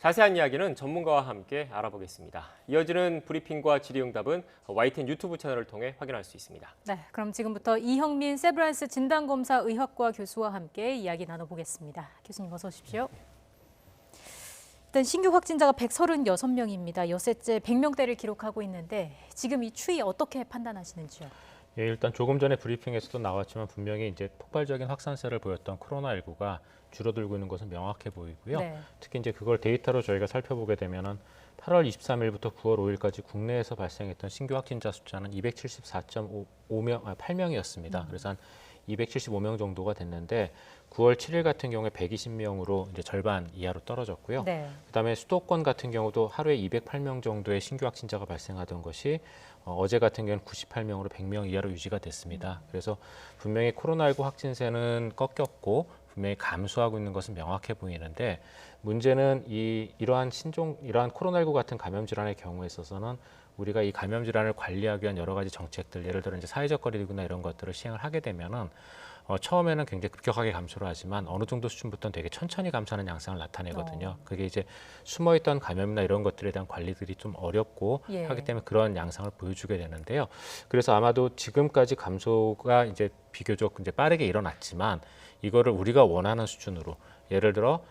자세한 이야기는 전문가와 함께 알아보겠습니다. 이어지는 브리핑과 질의응답은 YTN 유튜브 채널을 통해 확인할 수 있습니다. 네, 그럼 지금부터 이형민 세브란스 진단검사의학과 교수와 함께 이야기 나눠보겠습니다. 교수님 어서 오십시오. 일단 신규 확진자가 136명입니다. 여섯째 100명대를 기록하고 있는데 지금 이 추이 어떻게 판단하시는지요? 예, 일단 조금 전에 브리핑에서도 나왔지만 분명히 이제 폭발적인 확산세를 보였던 코로나19가 줄어들고 있는 것은 명확해 보이고요. 네. 특히 이제 그걸 데이터로 저희가 살펴보게 되면은 8월 23일부터 9월 5일까지 국내에서 발생했던 신규 확진자 숫자는 274.8명이었습니다. 그래서 한 275명 정도가 됐는데 9월 7일 같은 경우에 120명으로 이제 절반 이하로 떨어졌고요. 네. 그다음에 수도권 같은 경우도 하루에 208명 정도의 신규 확진자가 발생하던 것이 어제 같은 경우는 98명으로 100명 이하로 유지가 됐습니다. 그래서 분명히 코로나19 확진세는 꺾였고 분명히 감소하고 있는 것은 명확해 보이는데 문제는 이러한 코로나19 같은 감염 질환의 경우에 있어서는 우리가 이 감염 질환을 관리하기 위한 여러 가지 정책들, 예를 들어 이제 사회적 거리두기나 이런 것들을 시행을 하게 되면은 처음에는 굉장히 급격하게 감소를 하지만 어느 정도 수준부터는 되게 천천히 감소하는 양상을 나타내거든요. 그게 이제 숨어있던 감염이나 이런 것들에 대한 관리들이 좀 어렵고 예. 하기 때문에 그런 양상을 보여주게 되는데요. 그래서 아마도 지금까지 감소가 이제 비교적 이제 빠르게 일어났지만 이거를 우리가 원하는 수준으로 예를 들어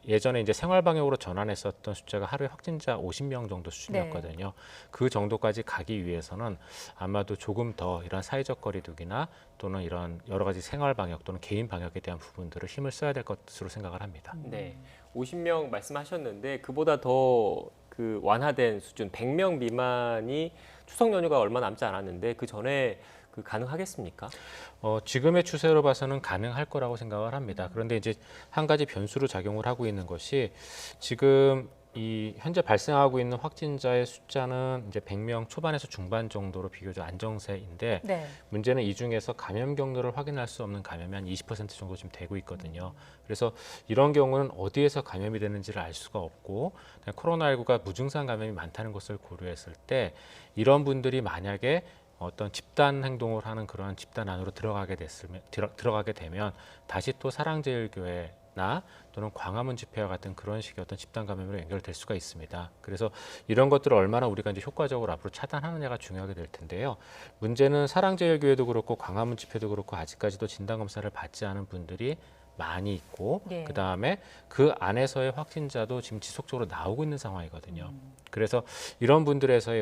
예전에 이제 생활 방역으로 전환했었던 숫자가 하루에 확진자 50명 정도 수준이었거든요. 네. 그 정도까지 가기 위해서는 아마도 조금 더 이런 사회적 거리두기나 또는 이런 여러 가지 생활 방역 또는 개인 방역에 대한 부분들을 힘을 써야 될 것으로 생각을 합니다. 네, 50명 말씀하셨는데 그보다 더 완화된 수준 100명 미만이 추석 연휴가 얼마 남지 않았는데 그 전에 가능하겠습니까? 지금의 추세로 봐서는 가능할 거라고 생각을 합니다. 그런데 이제 한 가지 변수로 작용을 하고 있는 것이 지금 이 현재 발생하고 있는 확진자의 숫자는 이제 100명 초반에서 중반 정도로 비교적 안정세인데 네. 문제는 이 중에서 감염 경로를 확인할 수 없는 감염이 한 20% 정도 지금 되고 있거든요. 그래서 이런 경우는 어디에서 감염이 되는지를 알 수가 없고 코로나19가 무증상 감염이 많다는 것을 고려했을 때 이런 분들이 만약에 어떤 집단 행동을 하는 그러한 집단 안으로 들어가게 되면 다시 또 사랑제일교회나 또는 광화문 집회와 같은 그런 식의 어떤 집단 감염으로 연결될 수가 있습니다. 그래서 이런 것들을 얼마나 우리가 이제 효과적으로 앞으로 차단하느냐가 중요하게 될 텐데요. 문제는 사랑제일교회도 그렇고 광화문 집회도 그렇고 아직까지도 진단 검사를 받지 않은 분들이 많이 있고 네. 그다음에 그 안에서의 확진자도 지금 지속적으로 나오고 있는 상황이거든요. 그래서 이런 분들에서의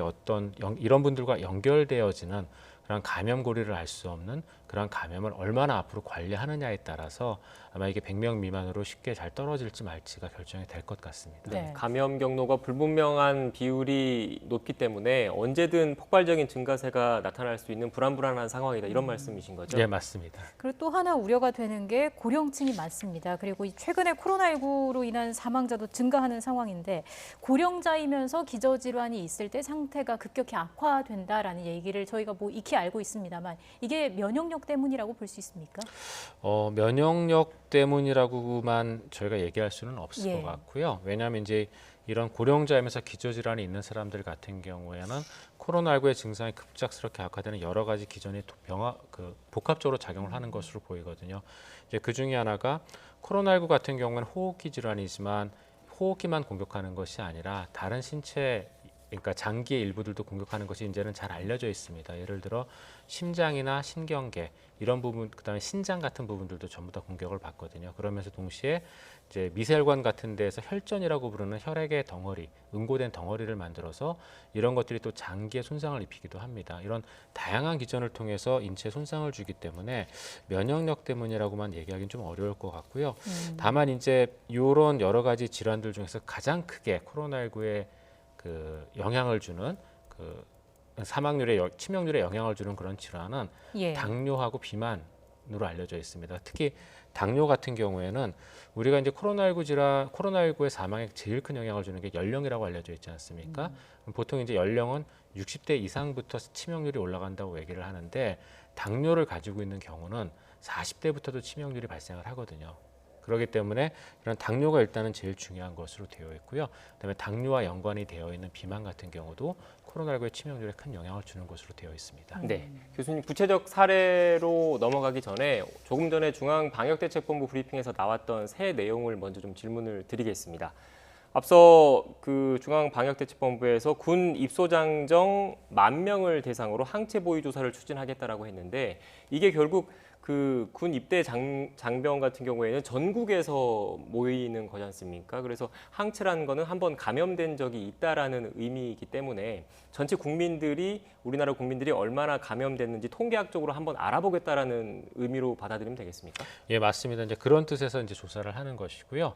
이런 분들과 연결되어지는 그런 감염 고리를 알 수 없는 그런 감염을 얼마나 앞으로 관리하느냐에 따라서 아마 이게 100명 미만으로 쉽게 잘 떨어질지 말지가 결정이 될 것 같습니다. 네. 감염 경로가 불분명한 비율이 높기 때문에 언제든 폭발적인 증가세가 나타날 수 있는 불안한 상황이다 이런 말씀이신 거죠? 네, 맞습니다. 그리고 또 하나 우려가 되는 게 고령층이 많습니다. 그리고 최근에 코로나19로 인한 사망자도 증가하는 상황인데 고령자이면서 기저질환이 있을 때 상태가 급격히 악화된다라는 얘기를 저희가 뭐 익히 알고 있습니다만 이게 면역력 때문이라고 볼 수 있습니까? 면역력 때문이라고만 저희가 얘기할 수는 없을 예. 것 같고요. 왜냐하면 이제 이런 고령자이면서 기저질환이 있는 사람들 같은 경우에는 코로나19의 증상이 급작스럽게 악화되는 여러 가지 기전이 복합적으로 작용을 하는 것으로 보이거든요. 이제 그 중에 하나가 코로나19 같은 경우는 호흡기 질환이지만 호흡기만 공격하는 것이 아니라 다른 신체 그러니까 장기의 일부들도 공격하는 것이 이제는 잘 알려져 있습니다. 예를 들어 심장이나 신경계 이런 부분, 그다음에 신장 같은 부분들도 전부 다 공격을 받거든요. 그러면서 동시에 이제 미세혈관 같은 데에서 혈전이라고 부르는 혈액의 덩어리, 응고된 덩어리를 만들어서 이런 것들이 또 장기에 손상을 입히기도 합니다. 이런 다양한 기전을 통해서 인체에 손상을 주기 때문에 면역력 때문이라고만 얘기하기는 좀 어려울 것 같고요. 다만 이제 이런 여러 가지 질환들 중에서 가장 크게 코로나19에 영향을 주는 사망률에 치명률에 영향을 주는 그런 질환은 예. 당뇨하고 비만으로 알려져 있습니다. 특히 당뇨 같은 경우에는 우리가 이제 코로나19의 사망에 제일 큰 영향을 주는 게 연령이라고 알려져 있지 않습니까? 보통 이제 연령은 60대 이상부터 치명률이 올라간다고 얘기를 하는데 당뇨를 가지고 있는 경우는 40대부터도 치명률이 발생을 하거든요. 그렇기 때문에 이런 당뇨가 일단은 제일 중요한 것으로 되어 있고요. 그다음에 당뇨와 연관이 되어 있는 비만 같은 경우도 코로나19의 치명률에 큰 영향을 주는 것으로 되어 있습니다. 네, 교수님 구체적 사례로 넘어가기 전에 조금 전에 중앙방역대책본부 브리핑에서 나왔던 새 내용을 먼저 좀 질문을 드리겠습니다. 앞서 그 중앙방역대책본부에서 군 입소장정 10,000명을 대상으로 항체 보유 조사를 추진하겠다라고 했는데 이게 결국 그 군 입대 장병 같은 경우에는 전국에서 모이는 거지 않습니까? 그래서 항체라는 거는 한번 감염된 적이 있다라는 의미이기 때문에 전체 국민들이 우리나라 국민들이 얼마나 감염됐는지 통계학적으로 한번 알아보겠다라는 의미로 받아들이면 되겠습니까? 예, 맞습니다. 이제 그런 뜻에서 이제 조사를 하는 것이고요.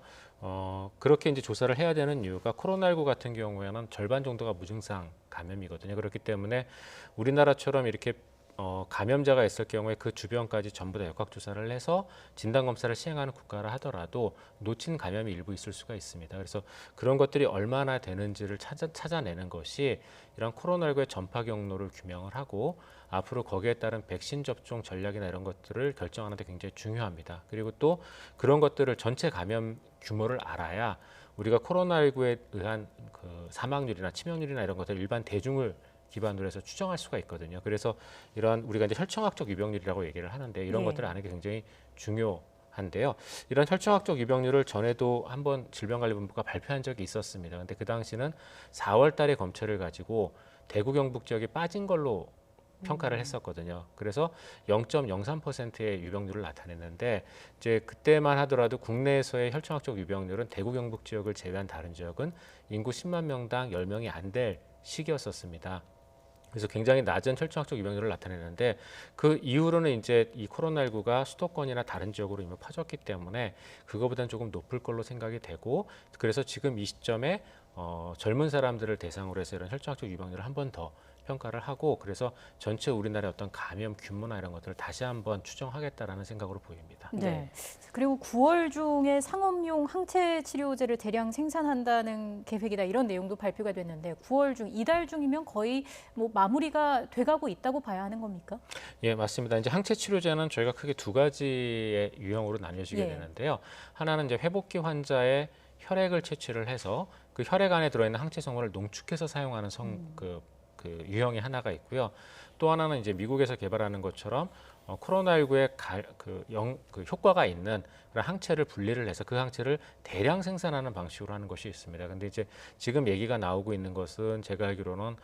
그렇게 이제 조사를 해야 되는 이유가 코로나19 같은 경우에는 절반 정도가 무증상 감염이거든요. 그렇기 때문에 우리나라처럼 이렇게 감염자가 있을 경우에 그 주변까지 전부 다 역학조사를 해서 진단검사를 시행하는 국가라 하더라도 놓친 감염이 일부 있을 수가 있습니다. 그래서 그런 것들이 얼마나 되는지를 찾아내는 것이 이런 코로나19의 전파 경로를 규명을 하고 앞으로 거기에 따른 백신 접종 전략이나 이런 것들을 결정하는 데 굉장히 중요합니다. 그리고 또 그런 것들을 전체 감염 규모를 알아야 우리가 코로나19에 의한 그 사망률이나 치명률이나 이런 것들 일반 대중을 기반으로 해서 추정할 수가 있거든요. 그래서 이런 우리가 이제 혈청학적 유병률이라고 얘기를 하는데 이런 것들을 아는 게 굉장히 중요한데요. 이런 혈청학적 유병률을 전에도 한번 질병관리본부가 발표한 적이 있었습니다. 근데 그 당시는 4월 달에 검체를 가지고 대구 경북 지역이 빠진 걸로 평가를 했었거든요. 그래서 0.03%의 유병률을 나타냈는데 이제 그때만 하더라도 국내에서의 혈청학적 유병률은 대구 경북 지역을 제외한 다른 지역은 인구 10만 명당 10명이 안 될 시기였었습니다. 그래서 굉장히 낮은 혈청학적 유병률을 나타내는데 그 이후로는 이제 이 코로나19가 수도권이나 다른 지역으로 이미 퍼졌기 때문에 그거보다는 조금 높을 걸로 생각이 되고 그래서 지금 이 시점에 젊은 사람들을 대상으로 해서 이런 혈청학적 유병률을 한 번 더 평가를 하고 그래서 전체 우리나라의 어떤 감염 규모나 이런 것들을 다시 한번 추정하겠다라는 생각으로 보입니다. 네. 그리고 9월 중에 상업용 항체 치료제를 대량 생산한다는 계획이다 이런 내용도 발표가 됐는데 9월 중 이달 중이면 거의 뭐 마무리가 돼가고 있다고 봐야 하는 겁니까? 예, 맞습니다. 이제 항체 치료제는 저희가 크게 두 가지의 유형으로 나뉘어지게 예. 되는데요. 하나는 이제 회복기 환자의 혈액을 채취를 해서 그 혈액 안에 들어있는 항체 성분을 농축해서 사용하는 그 유형이 하나가 있고요. 또 하나는 이제 미국에서 개발하는 것처럼 코로나19에 그 효과가 있는 그런 항체를 분리를 해서 그 항체를 대량 생산하는 방식으로 하는 것이 있습니다. 근데 이제 지금 얘기가 나오고 있는 것은 제가 알기로는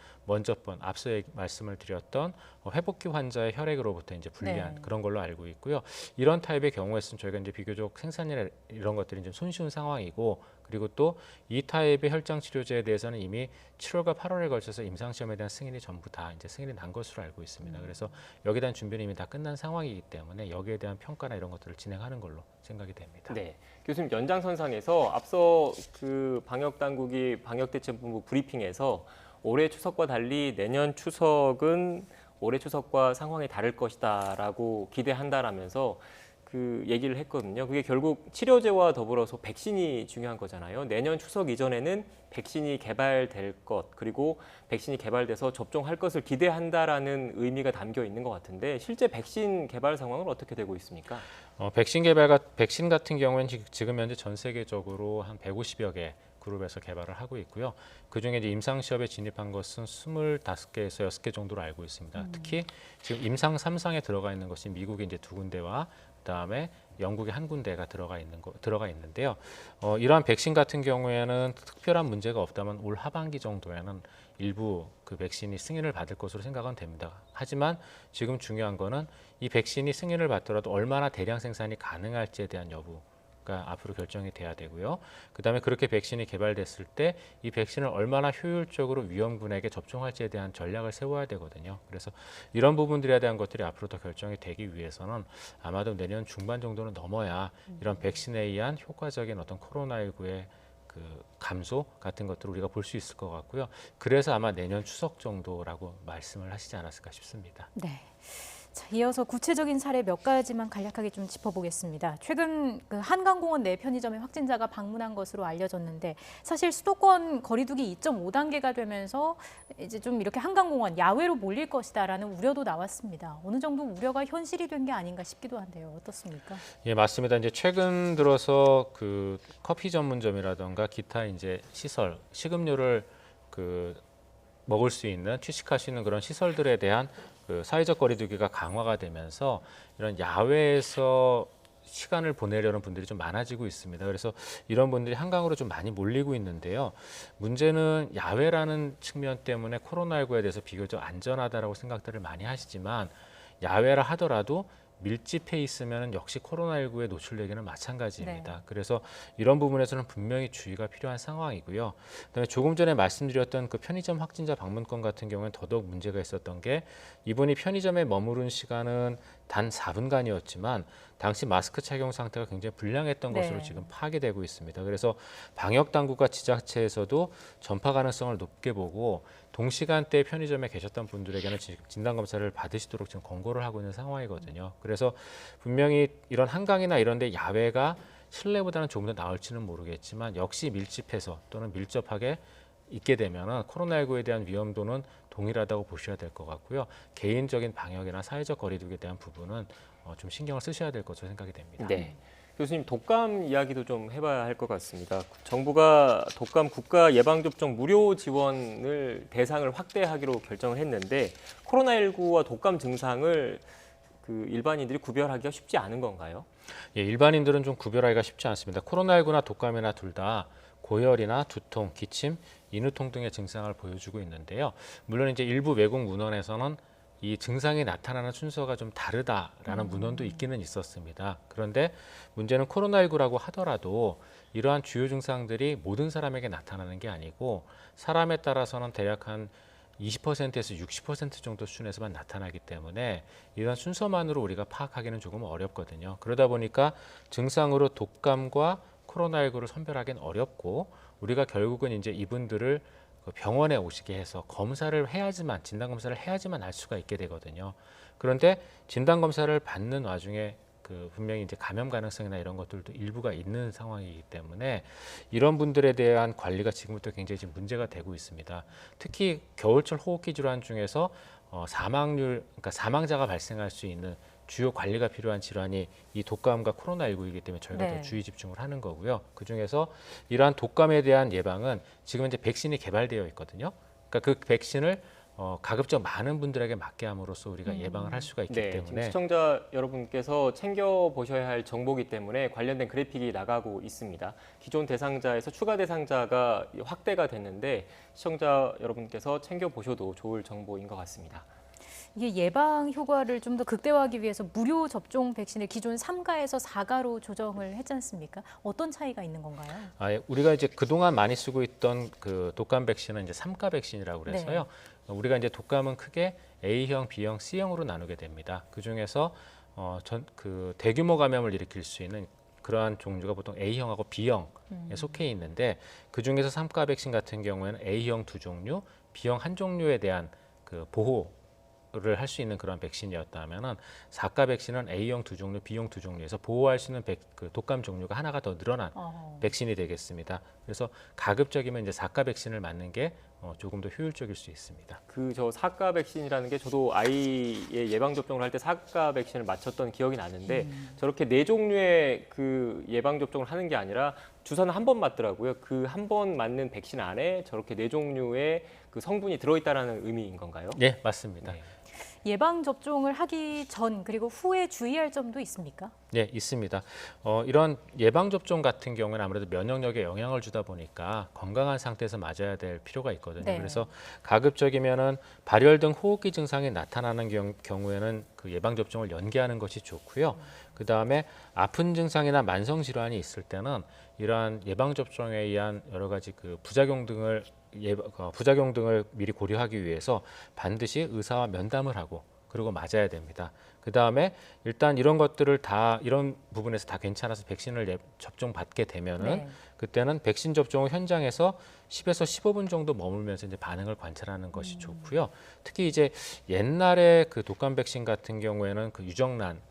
앞서 말씀을 드렸던 회복기 환자의 혈액으로부터 이제 분리한 네. 그런 걸로 알고 있고요. 이런 타입의 경우에서는 저희가 이제 비교적 생산이나 이런 것들이 좀 손쉬운 상황이고 그리고 또 이 타입의 혈장 치료제에 대해서는 이미 7월과 8월에 걸쳐서 임상 시험에 대한 승인이 전부 다 이제 승인이 난 것으로 알고 있습니다. 그래서 여기에 대한 준비는 이미 다 끝난 상황이기 때문에 여기에 대한 평가나 이런 것들을 진행하는 걸로 생각이 됩니다. 네, 교수님 연장선상에서 앞서 그 방역 당국이 방역대책본부 브리핑에서 올해 추석과 달리 내년 추석은 올해 추석과 상황이 다를 것이다라고 기대한다라면서 그 얘기를 했거든요. 그게 결국 치료제와 더불어서 백신이 중요한 거잖아요. 내년 추석 이전에는 백신이 개발될 것 그리고 백신이 개발돼서 접종할 것을 기대한다라는 의미가 담겨 있는 것 같은데 실제 백신 개발 상황은 어떻게 되고 있습니까? 백신 같은 경우에는 지금 현재 전 세계적으로 한 150여 개 그룹에서 개발을 하고 있고요. 그중에 이제 임상 시험에 진입한 것은 25개에서 6개 정도로 알고 있습니다. 특히 지금 임상 3상에 들어가 있는 것이 미국의 이제 2군데와 그다음에 영국의 한 군데가 들어가 있는데요. 이러한 백신 같은 경우에는 특별한 문제가 없다면 올 하반기 정도에는 일부 그 백신이 승인을 받을 것으로 생각은 됩니다. 하지만 지금 중요한 거는 이 백신이 승인을 받더라도 얼마나 대량 생산이 가능할지에 대한 여부가 앞으로 결정이 돼야 되고요. 그다음에 그렇게 백신이 개발됐을 때 이 백신을 얼마나 효율적으로 위험군에게 접종할지에 대한 전략을 세워야 되거든요. 그래서 이런 부분들에 대한 것들이 앞으로 더 결정이 되기 위해서는 아마도 내년 중반 정도는 넘어야 이런 백신에 의한 효과적인 어떤 코로나19의 그 감소 같은 것들을 우리가 볼 수 있을 것 같고요. 그래서 아마 내년 추석 정도라고 말씀을 하시지 않았을까 싶습니다. 네. 자, 이어서 구체적인 사례 몇 가지만 간략하게 좀 짚어보겠습니다. 최근 그 한강공원 내 편의점에 확진자가 방문한 것으로 알려졌는데 사실 수도권 거리두기 2.5단계가 되면서 이제 좀 이렇게 한강공원 야외로 몰릴 것이다라는 우려도 나왔습니다. 어느 정도 우려가 현실이 된 게 아닌가 싶기도 한데요. 어떻습니까? 예, 맞습니다. 이제 최근 들어서 그 커피 전문점이라던가 기타 이제 시설, 식음료를 그 먹을 수 있는 취식할 수 있는 그런 시설들에 대한 그 사회적 거리두기가 강화가 되면서 이런 야외에서 시간을 보내려는 분들이 좀 많아지고 있습니다. 그래서 이런 분들이 한강으로 좀 많이 몰리고 있는데요. 문제는 야외라는 측면 때문에 코로나19에 대해서 비교적 안전하다라고 생각들을 많이 하시지만 야외라 하더라도 밀집해 있으면 역시 코로나19에 노출되기는 마찬가지입니다. 네. 그래서 이런 부분에서는 분명히 주의가 필요한 상황이고요. 그다음에 조금 전에 말씀드렸던 그 편의점 확진자 방문권 같은 경우에는 더더욱 문제가 있었던 게 이분이 편의점에 머무른 시간은 단 4분간이었지만 당시 마스크 착용 상태가 굉장히 불량했던 네. 것으로 지금 파악이 되고 있습니다. 그래서 방역 당국과 지자체에서도 전파 가능성을 높게 보고 동시간대에 편의점에 계셨던 분들에게는 진단 검사를 받으시도록 지금 권고를 하고 있는 상황이거든요. 그래서 분명히 이런 한강이나 이런 데 야외가 실내보다는 조금 더 나을지는 모르겠지만 역시 밀집해서 또는 밀접하게 있게 되면 코로나19에 대한 위험도는 동일하다고 보셔야 될 것 같고요. 개인적인 방역이나 사회적 거리두기에 대한 부분은 좀 신경을 쓰셔야 될 것으로 생각이 됩니다. 네. 교수님, 독감 이야기도 좀 해봐야 할 것 같습니다. 정부가 독감 국가 예방접종 무료 지원을 대상을 확대하기로 결정을 했는데 코로나19와 독감 증상을 그 일반인들이 구별하기가 쉽지 않은 건가요? 예, 일반인들은 좀 구별하기가 쉽지 않습니다. 코로나19나 독감이나 둘 다 고열이나 두통, 기침, 인후통 등의 증상을 보여주고 있는데요. 물론 이제 일부 외국 문헌에서는 이 증상이 나타나는 순서가 좀 다르다라는 문헌도 있기는 있었습니다. 그런데 문제는 코로나19라고 하더라도 이러한 주요 증상들이 모든 사람에게 나타나는 게 아니고 사람에 따라서는 대략 한 20%에서 60% 정도 수준에서만 나타나기 때문에 이런 순서만으로 우리가 파악하기는 조금 어렵거든요. 그러다 보니까 증상으로 독감과 코로나19를 선별하기는 어렵고 우리가 결국은 이제 이분들을 병원에 오시게 해서 검사를 해야지만 진단 검사를 해야지만 알 수가 있게 되거든요. 그런데 진단 검사를 받는 와중에 그 분명히 이제 감염 가능성이나 이런 것들도 일부가 있는 상황이기 때문에 이런 분들에 대한 관리가 지금부터 굉장히 지금 문제가 되고 있습니다. 특히 겨울철 호흡기 질환 중에서 사망률, 그러니까 사망자가 발생할 수 있는 주요 관리가 필요한 질환이 이 독감과 코로나19이기 때문에 저희가 네. 더 주의 집중을 하는 거고요. 그 중에서 이러한 독감에 대한 예방은 지금 이제 백신이 개발되어 있거든요. 그러니까 그 백신을 가급적 많은 분들에게 맞게 함으로써 우리가 예방을 할 수가 있기 네, 지금 때문에 시청자 여러분께서 챙겨보셔야 할 정보이기 때문에 관련된 그래픽이 나가고 있습니다. 기존 대상자에서 추가 대상자가 확대가 됐는데 시청자 여러분께서 챙겨보셔도 좋을 정보인 것 같습니다. 이게 예방 효과를 좀 더 극대화하기 위해서 무료 접종 백신을 기존 3가에서 4가로 조정을 했지 않습니까? 어떤 차이가 있는 건가요? 우리가 이제 그동안 많이 쓰고 있던 그 독감 백신은 이제 3가 백신이라고 그래서요. 우리가 이제 독감은 크게 A형, B형, C형으로 나누게 됩니다. 그 중에서 그 대규모 감염을 일으킬 수 있는 그러한 종류가 보통 A형하고 B형에 속해 있는데 그 중에서 3가 백신 같은 경우에는 A형 2종류, B형 1종류에 대한 그 보호를 할 수 있는 그런 백신이었다면은 4가 백신은 A형 2종류, B형 2종류에서 보호할 수 있는 그 독감 종류가 하나가 더 늘어난 백신이 되겠습니다. 그래서 가급적이면 이제 4가 백신을 맞는 게 조금 더 효율적일 수 있습니다. 그 저 4가 백신이라는 게 저도 아이의 예방 접종을 할 때 4가 백신을 맞췄던 기억이 나는데 저렇게 4종류의 그 예방 접종을 하는 게 아니라 주사는 한 번 맞더라고요. 그 한 번 맞는 백신 안에 저렇게 4종류의 그 성분이 들어있다라는 의미인 건가요? 네, 맞습니다. 네. 예방 접종을 하기 전 그리고 후에 주의할 점도 있습니까? 네, 있습니다. 이런 예방 접종 같은 경우는 아무래도 면역력에 영향을 주다 보니까 건강한 상태에서 맞아야 될 필요가 있거든요. 네. 그래서 가급적이면은 발열 등 호흡기 증상이 나타나는 경우에는 그 예방 접종을 연기하는 것이 좋고요. 그 다음에 아픈 증상이나 만성 질환이 있을 때는 이러한 예방 접종에 의한 여러 가지 그 부작용 등을 미리 고려하기 위해서 반드시 의사와 면담을 하고 그리고 맞아야 됩니다. 그 다음에 일단 이런 것들을 다 이런 부분에서 다 괜찮아서 백신을 접종받게 되면은 그때는 백신 접종 후 현장에서 10에서 15분 정도 머물면서 이제 반응을 관찰하는 것이 좋고요. 특히 이제 옛날에 그 독감 백신 같은 경우에는 그 유정란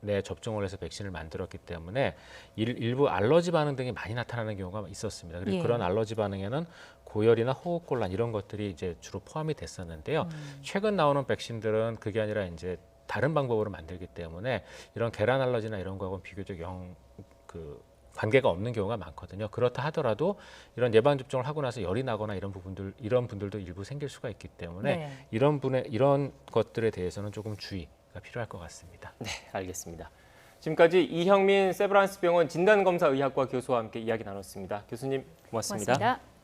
에 접종을 해서 백신을 만들었기 때문에 일부 알러지 반응 등이 많이 나타나는 경우가 있었습니다. 그리고 그런 알러지 반응에는 고열이나 호흡곤란 이런 것들이 이제 주로 포함이 됐었는데요. 최근 나오는 백신들은 그게 아니라 이제 다른 방법으로 만들기 때문에 이런 계란 알러지나 이런 거하고는 비교적 관계가 없는 경우가 많거든요. 그렇다 하더라도 이런 예방 접종을 하고 나서 열이 나거나 이런 분들도 일부 생길 수가 있기 때문에 이런 것들에 대해서는 조금 주의가 필요할 것 같습니다. 네, 알겠습니다. 지금까지 이형민 세브란스 병원 진단검사의학과 교수와 함께 이야기 나눴습니다. 교수님 고맙습니다. 고맙습니다.